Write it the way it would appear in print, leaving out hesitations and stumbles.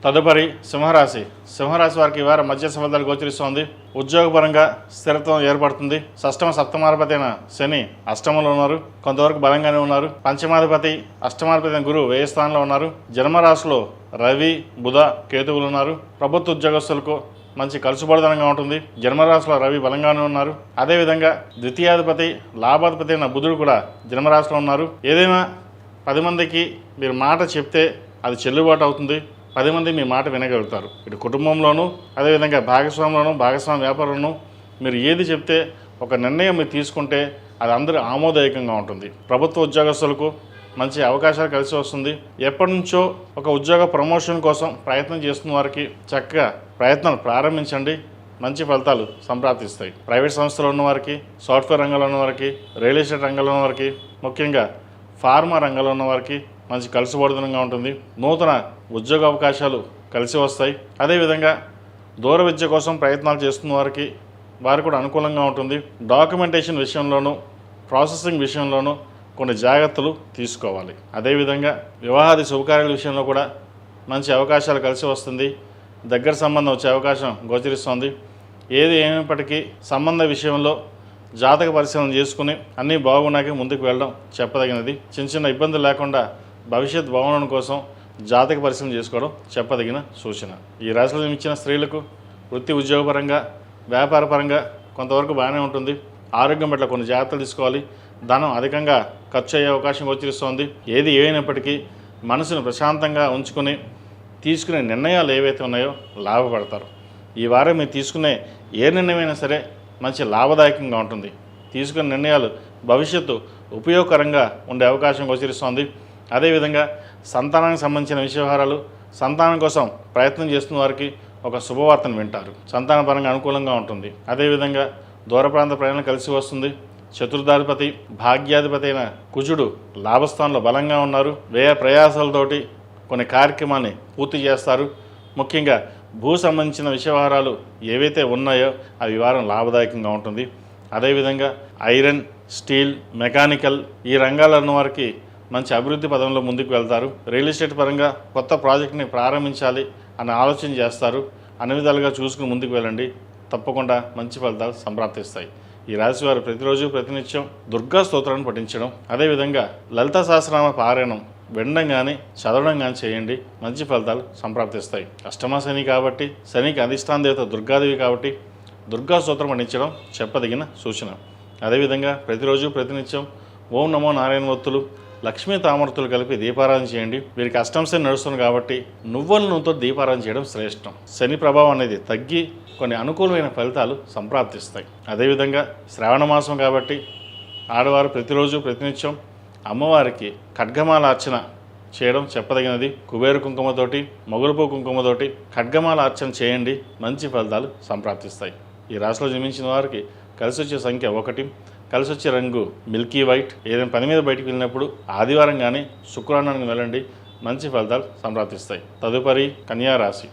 తదుపరి సింహరాశి వారికి వారం మధ్య ఫలితాలు గోచరిస్తోంది. ఉద్యోగపరంగా స్థిరత్వం ఏర్పడుతుంది. షష్టమ సప్తమాధిపతి అయిన శని అష్టమంలో ఉన్నారు, కొంతవరకు బలంగానే ఉన్నారు. పంచమాధిపతి అష్టమాధిపతి అయిన గురువు వ్యయ స్థానంలో ఉన్నారు. జన్మరాశిలో రవి బుధ కేతువులు ఉన్నారు. ప్రభుత్వ ఉద్యోగస్తులకు మంచి కలుసుబడదనంగా ఉంటుంది. జన్మరాశిలో రవి బలంగానే ఉన్నారు. అదేవిధంగా ద్వితీయాధిపతి లాభాధిపతి అయిన బుధుడు కూడా జన్మరాశిలో ఉన్నారు. ఏదైనా 10 మందికి మీరు మాట చెప్తే అది చెల్లుబాటు అవుతుంది. 10 మంది మీ మాట వినగలుగుతారు. ఇటు కుటుంబంలోనూ అదేవిధంగా భాగస్వామ్య వ్యాపారంలోనూ మీరు ఏది చెప్తే ఒక నిర్ణయం మీరు తీసుకుంటే అది అందరూ ఆమోదయోగ్యంగా ఉంటుంది. ప్రభుత్వ ఉద్యోగస్తులకు మంచి అవకాశాలు కలిసి వస్తుంది. ఎప్పటి నుంచో ఒక ఉద్యోగ ప్రమోషన్ కోసం ప్రయత్నం చేస్తున్న వారికి చక్కగా ప్రయత్నాలు ప్రారంభించండి. మంచి ఫలితాలు సంప్రాప్తిస్తాయి. ప్రైవేట్ సంస్థలో ఉన్న వారికి, సాఫ్ట్వేర్ రంగంలో ఉన్న వారికి, రియల్ ఎస్టేట్ రంగంలో ఉన్న వారికి, ముఖ్యంగా ఫార్మా రంగంలో ఉన్న వారికి మంచి కలుసుబడుదనంగా ఉంటుంది. నూతన ఉద్యోగ అవకాశాలు కలిసి వస్తాయి. అదేవిధంగా దూర విద్య కోసం ప్రయత్నాలు చేస్తున్న వారు కూడా అనుకూలంగా ఉంటుంది. డాక్యుమెంటేషన్ విషయంలోనూ ప్రాసెసింగ్ విషయంలోనూ కొన్ని జాగ్రత్తలు తీసుకోవాలి. అదేవిధంగా వివాహాది శుభకార్యాల విషయంలో కూడా మంచి అవకాశాలు కలిసి వస్తుంది. దగ్గర సంబంధం వచ్చే అవకాశం గోచరిస్తోంది. ఏది ఏమైనప్పటికీ సంబంధ విషయంలో జాతక పరిశీలన చేసుకుని అన్నీ బాగున్నాక ముందుకు వెళ్ళడం చెప్పదగినది. చిన్న ఇబ్బందులు లేకుండా భవిష్యత్ భవనం కోసం జాతక పరిశీలన చేసుకోవడం చెప్పదగిన సూచన. ఈ రాశిలో జన్మించిన స్త్రీలకు వృత్తి ఉద్యోగపరంగా వ్యాపారపరంగా కొంతవరకు బాగానే ఉంటుంది. ఆరోగ్యం పట్ల కొన్ని జాగ్రత్తలు తీసుకోవాలి. ధనం అధికంగా ఖర్చు అయ్యే అవకాశం గోచరిస్తోంది. ఏది ఏమైనప్పటికీ మనసును ప్రశాంతంగా ఉంచుకుని తీసుకునే నిర్ణయాలు ఏవైతే ఉన్నాయో లాభపడతారు. ఈ వారం మీరు తీసుకునే ఏ నిర్ణయమైనా సరే మంచి లాభదాయకంగా ఉంటుంది. తీసుకునే నిర్ణయాలు భవిష్యత్తు ఉపయోగకరంగా ఉండే అవకాశం గోచరిస్తోంది. అదేవిధంగా సంతానానికి సంబంధించిన వ్యవహారాలు, సంతానం కోసం ప్రయత్నం చేస్తున్న వారికి ఒక శుభవార్తను వింటారు. సంతానపరంగా అనుకూలంగా ఉంటుంది. అదేవిధంగా దూర ప్రాంత ప్రయాణం కలిసి వస్తుంది. చతుర్థాధిపతి భాగ్యాధిపతి అయిన కుజుడు లాభస్థానంలో బలంగా ఉన్నారు. వ్యయ ప్రయాసాలతోటి కొన్ని కార్యక్రమాన్ని పూర్తి చేస్తారు. ముఖ్యంగా భూ సంబంధించిన వ్యవహారాలు ఏవైతే ఉన్నాయో అవి వారం లాభదాయకంగా ఉంటుంది. అదేవిధంగా ఐరన్, స్టీల్, మెకానికల్ ఈ రంగాల్లో ఉన్న వారికి మంచి అభివృద్ధి పదంలో ముందుకు వెళ్తారు. రియల్ ఎస్టేట్ పరంగా కొత్త ప్రాజెక్ట్ని ప్రారంభించాలి అన్న ఆలోచన చేస్తారు. అన్ని విధాలుగా చూసుకుని ముందుకు వెళ్ళండి. తప్పకుండా మంచి ఫలితాలు సంప్రాప్తిస్తాయి. ఈ రాశి వారు ప్రతిరోజు ప్రతినిత్యం దుర్గా స్తోత్రాన్ని పఠించడం, అదేవిధంగా లలిత సహస్రనామ పారాయణం వినడం కానీ చదవడం కానీ చేయండి. మంచి ఫలితాలు సంప్రాప్తిస్తాయి. అష్టమ శని కాబట్టి, శనికి అధిష్టాన దేవత దుర్గాదేవి కాబట్టి దుర్గా స్తోత్రం పఠించడం చెప్పదగిన సూచన. అదేవిధంగా ప్రతిరోజు ప్రతినిత్యం ఓం నమో నారాయణ వత్తులు, లక్ష్మీ తామరతులు కలిపి దీపారాధన చేయండి. వీరికి అష్టమ శని నడుస్తుంది కాబట్టి నువ్వుల నూనెతో దీపారాధన చేయడం శ్రేష్టం. శని ప్రభావం అనేది తగ్గి కొన్ని అనుకూలమైన ఫలితాలు సంప్రాప్తిస్తాయి. అదేవిధంగా శ్రావణ మాసం కాబట్టి ఆడవారు ప్రతిరోజు ప్రతినిత్యం అమ్మవారికి ఖడ్గమాల అర్చన చేయడం చెప్పదగినది. కుబేరు కుంకుమతోటి, మొగలుపూ కుంకుమతోటి ఖడ్గమాల అర్చన చేయండి. మంచి ఫలితాలు సంప్రాప్తిస్తాయి. ఈ రాశిలో జన్మించిన వారికి కలిసి వచ్చే సంఖ్య 1, కలిసి వచ్చే రంగు మిల్కీ వైట్. ఏదైనా పని మీద బయటికి వెళ్ళినప్పుడు ఆదివారం కానీ శుక్రవారానికి వెళ్ళండి. మంచి ఫలితాలు సంప్రాప్తిస్తాయి. తదుపరి కన్యా రాశి.